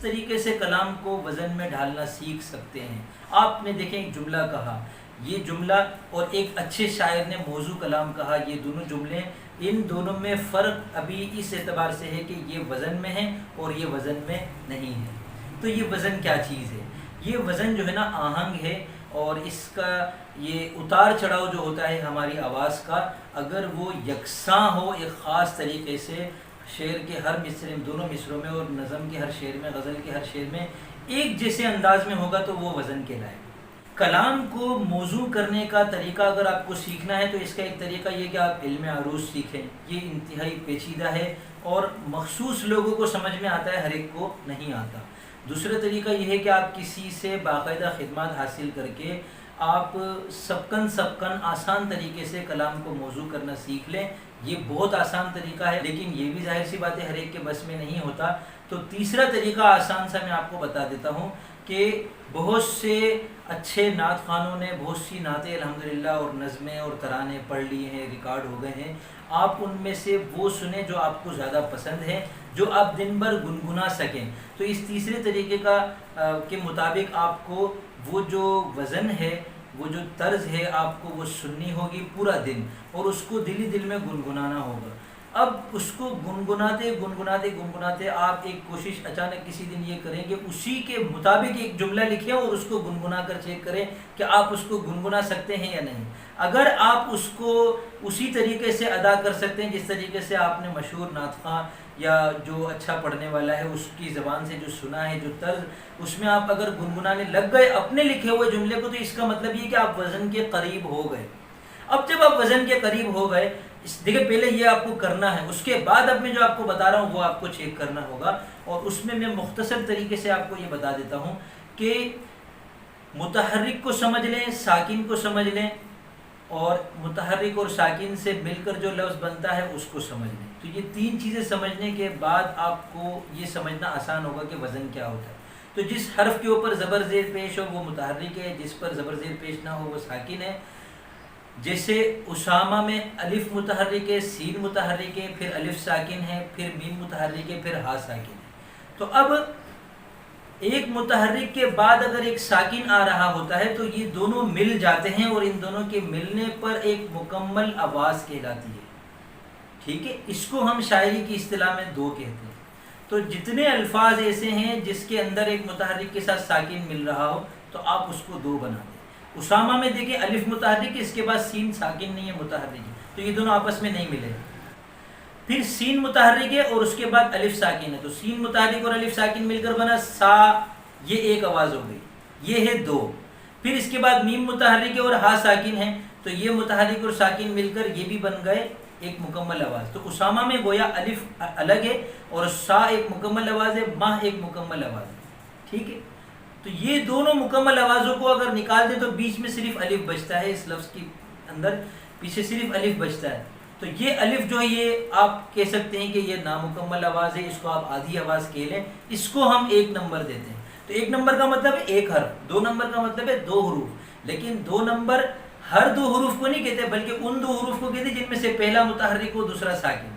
طریقے سے کلام کو وزن میں ڈھالنا سیکھ سکتے ہیں؟ آپ نے دیکھیں ایک جملہ کہا، یہ جملہ اور ایک اچھے شاعر نے موضوع کلام کہا، یہ دونوں جملے، ان دونوں میں فرق ابھی اس اعتبار سے ہے کہ یہ وزن میں ہے اور یہ وزن میں نہیں ہے۔ تو یہ وزن کیا چیز ہے؟ یہ وزن جو ہے نا آہنگ ہے، اور اس کا یہ اتار چڑھاؤ جو ہوتا ہے ہماری آواز کا، اگر وہ یکساں ہو ایک خاص طریقے سے، شعر کے ہر مصرے، دونوں مصروں میں اور نظم کے ہر شعر میں، غزل کے ہر شعر میں ایک جیسے انداز میں ہوگا تو وہ وزن کہلائے گا۔ کلام کو موزوں کرنے کا طریقہ اگر آپ کو سیکھنا ہے تو اس کا ایک طریقہ یہ کہ آپ علم عروض سیکھیں، یہ انتہائی پیچیدہ ہے اور مخصوص لوگوں کو سمجھ میں آتا ہے، ہر ایک کو نہیں آتا۔ دوسرا طریقہ یہ ہے کہ آپ کسی سے باقاعدہ خدمات حاصل کر کے آپ سبکن آسان طریقے سے کلام کو موزوں کرنا سیکھ لیں۔ یہ بہت آسان طریقہ ہے، لیکن یہ بھی ظاہر سی بات ہے ہر ایک کے بس میں نہیں ہوتا۔ تو تیسرا طریقہ آسان سا میں آپ کو بتا دیتا ہوں کہ بہت سے اچھے نعت خوانوں نے بہت سی نعتیں الحمدللہ اور نظمیں اور ترانے پڑھ لیے ہیں، ریکارڈ ہو گئے ہیں۔ آپ ان میں سے وہ سنیں جو آپ کو زیادہ پسند ہے، جو آپ دن بھر گنگنا سکیں۔ تو اس تیسرے طریقے کے مطابق آپ کو وہ جو وزن ہے، وہ جو طرز ہے، آپ کو وہ سننی ہوگی پورا دن، اور اس کو دل ہی دل میں گنگنانا ہوگا۔ اب اس کو گنگناتے آپ ایک کوشش اچانک کسی دن یہ کریں کہ اسی کے مطابق ایک جملہ لکھیں اور اس کو گنگنا کر چیک کریں کہ آپ اس کو گنگنا سکتے ہیں یا نہیں۔ اگر آپ اس کو اسی طریقے سے ادا کر سکتے ہیں جس طریقے سے آپ نے مشہور نعت خواں یا جو اچھا پڑھنے والا ہے اس کی زبان سے جو سنا ہے، جو طرز، اس میں آپ اگر گنگنانے لگ گئے اپنے لکھے ہوئے جملے کو، تو اس کا مطلب یہ کہ آپ وزن کے قریب ہو گئے۔ اب جب آپ وزن کے قریب ہو گئے، دیکھیں پہلے یہ آپ کو کرنا ہے، اس کے بعد اب میں جو آپ کو بتا رہا ہوں وہ آپ کو چیک کرنا ہوگا، اور اس میں مختصر طریقے سے آپ کو یہ بتا دیتا ہوں کہ متحرک کو سمجھ لیں، ساکن کو سمجھ لیں، اور متحرک اور ساکن سے مل کر جو لفظ بنتا ہے اس کو سمجھ لیں۔ تو یہ تین چیزیں سمجھنے کے بعد آپ کو یہ سمجھنا آسان ہوگا کہ وزن کیا ہوتا ہے۔ تو جس حرف کے اوپر زبر زیر پیش ہو وہ متحرک ہے، جس پر زبر زیر پیش نہ ہو وہ ساکن ہے۔ جیسے اسامہ میں الف متحرک ہے، سین متحرک ہے، پھر الف ساکن ہے، پھر میم متحرک ہے، پھر ہا ساکن ہے۔ تو اب ایک متحرک کے بعد اگر ایک ساکن آ رہا ہوتا ہے تو یہ دونوں مل جاتے ہیں، اور ان دونوں کے ملنے پر ایک مکمل آواز کہلاتی ہے۔ ٹھیک ہے، اس کو ہم شاعری کی اصطلاح میں دو کہتے ہیں۔ تو جتنے الفاظ ایسے ہیں جس کے اندر ایک متحرک کے ساتھ ساکن مل رہا ہو تو آپ اس کو دو بنا دیں۔ اسامہ میں دیکھیں الف متحرک ہے، اس کے بعد سین ساکن نہیں ہے، متحرک ہے، تو یہ دونوں آپس میں نہیں ملے۔ پھر سین متحرک ہے اور اس کے بعد الف ساکن ہے، تو سین متحرک اور الف ساکن مل کر بنا سا، یہ ایک آواز ہو گئی، یہ ہے دو۔ پھر اس کے بعد میم متحرک ہے اور ہا ساکن ہے، تو یہ متحرک اور ساکن مل کر یہ بھی بن گئے ایک مکمل آواز۔ تو اسامہ میں گویا الف الگ ہے اور سا ایک مکمل آواز ہے، ماہ ایک مکمل آواز ہے۔ ٹھیک ہے، تو یہ دونوں مکمل آوازوں کو اگر نکال دیں تو بیچ میں صرف الف بچتا ہے، اس لفظ کے اندر پیچھے صرف الف بچتا ہے۔ تو یہ الف جو ہے یہ آپ کہہ سکتے ہیں کہ یہ نامکمل آواز ہے، اس کو آپ آدھی آواز کہہ لیں، اس کو ہم ایک نمبر دیتے ہیں۔ تو ایک نمبر کا مطلب ہے ایک حرف، دو نمبر کا مطلب ہے دو حروف، لیکن دو نمبر ہر دو حروف کو نہیں کہتے بلکہ ان دو حروف کو کہتے ہیں جن میں سے پہلا متحرک ہو دوسرا ساکن۔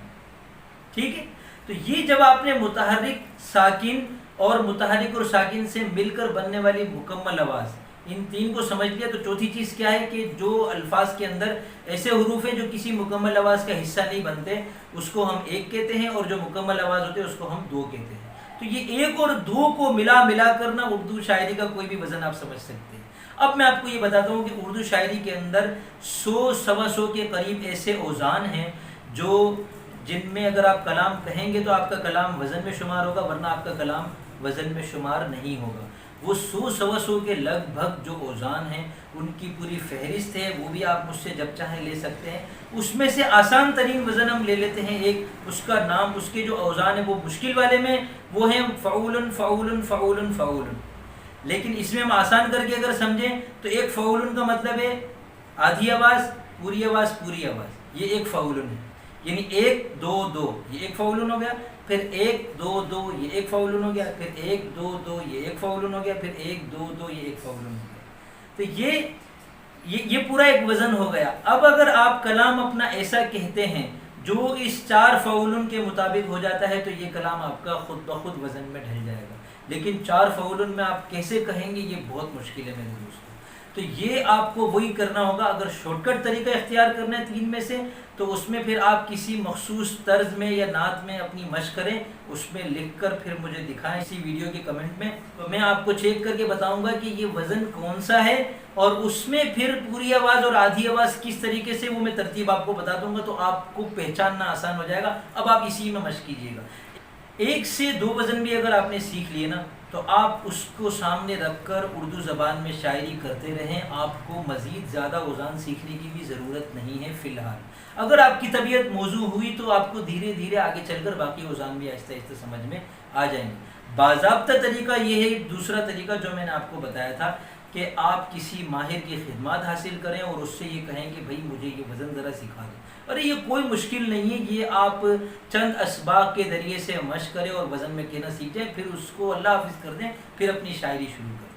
ٹھیک ہے، تو یہ جب آپ نے متحرک، ساکن اور متحرک اور ساکن سے مل کر بننے والی مکمل آواز، ان تین کو سمجھ لیا، تو چوتھی چیز کیا ہے کہ جو الفاظ کے اندر ایسے حروف ہیں جو کسی مکمل آواز کا حصہ نہیں بنتے اس کو ہم ایک کہتے ہیں، اور جو مکمل آواز ہوتے ہیں اس کو ہم دو کہتے ہیں۔ تو یہ ایک اور دو کو ملا کرنا اردو شاعری کا کوئی بھی وزن آپ سمجھ سکتے ہیں۔ اب میں آپ کو یہ بتاتا ہوں کہ اردو شاعری کے اندر 100-125 کے قریب ایسے اوزان ہیں جن میں اگر آپ کلام کہیں گے تو آپ کا کلام وزن میں شمار ہوگا، ورنہ آپ کا کلام وزن میں شمار نہیں ہوگا۔ وہ 100-125 کے لگ بھگ جو اوزان ہیں ان کی پوری فہرست ہے، وہ بھی آپ مجھ سے جب چاہیں لے سکتے ہیں۔ اس میں سے آسان ترین وزن ہم لے لیتے ہیں، ایک اس کا نام، اس کے جو اوزان ہیں وہ مشکل والے میں وہ ہیں فعول فعول فعول فعول، لیکن اس میں ہم آسان کر کے اگر سمجھیں تو ایک فعول کا مطلب ہے آدھی آواز، پوری آواز، پوری آواز، یہ ایک فعول ہے، یعنی 1 2 2 یہ ایک فعول ہو گیا، پھر 1 2 2 یہ ایک فعول ہو گیا، پھر 1 2 2 یہ ایک فعول ہو گیا، پھر 1 2 2 یہ ایک فعول ہو گیا۔ تو یہ پورا ایک وزن ہو گیا۔ اب اگر آپ کلام اپنا ایسا کہتے ہیں جو اس 4 فعول کے مطابق ہو جاتا ہے تو یہ کلام آپ کا خود بخود وزن میں ڈھل جائے گا۔ لیکن 4 فعول میں آپ کیسے کہیں گے یہ بہت مشکل ہے میرے دوستوں. تو یہ آپ کو وہی کرنا ہوگا. اگر شارٹ کٹ طریقہ اختیار کرنا ہے 3 میں سے تو اس میں پھر آپ کسی مخصوص طرز میں یا نعت میں اپنی مشق کریں, اس میں لکھ کر پھر مجھے دکھائیں اسی ویڈیو کے کمنٹ میں. تو میں آپ کو چیک کر کے بتاؤں گا کہ یہ وزن کون سا ہے, اور اس میں پھر پوری آواز اور آدھی آواز کس طریقے سے وہ میں ترتیب آپ کو بتا دوں گا, تو آپ کو پہچاننا آسان ہو جائے گا. اب آپ اسی میں مشق کیجیے گا. 1 سے 2 وزن بھی اگر آپ نے سیکھ لیے نا تو آپ اس کو سامنے رکھ کر اردو زبان میں شاعری کرتے رہیں. آپ کو مزید زیادہ اوزان سیکھنے کی بھی ضرورت نہیں ہے فی الحال. اگر آپ کی طبیعت موزوں ہوئی تو آپ کو دھیرے دھیرے آگے چل کر باقی اوزان بھی آہستہ آہستہ سمجھ میں آ جائیں گے. باضابطہ طریقہ یہ ہے, دوسرا طریقہ جو میں نے آپ کو بتایا تھا کہ آپ کسی ماہر کی خدمات حاصل کریں اور اس سے یہ کہیں کہ بھائی مجھے یہ وزن ذرا سکھا دو. ارے یہ کوئی مشکل نہیں ہے, یہ آپ چند اسباق کے ذریعے سے مشق کریں اور وزن میں کہنا سیکھ جائیں, پھر اس کو اللہ حافظ کر دیں, پھر اپنی شاعری شروع کریں.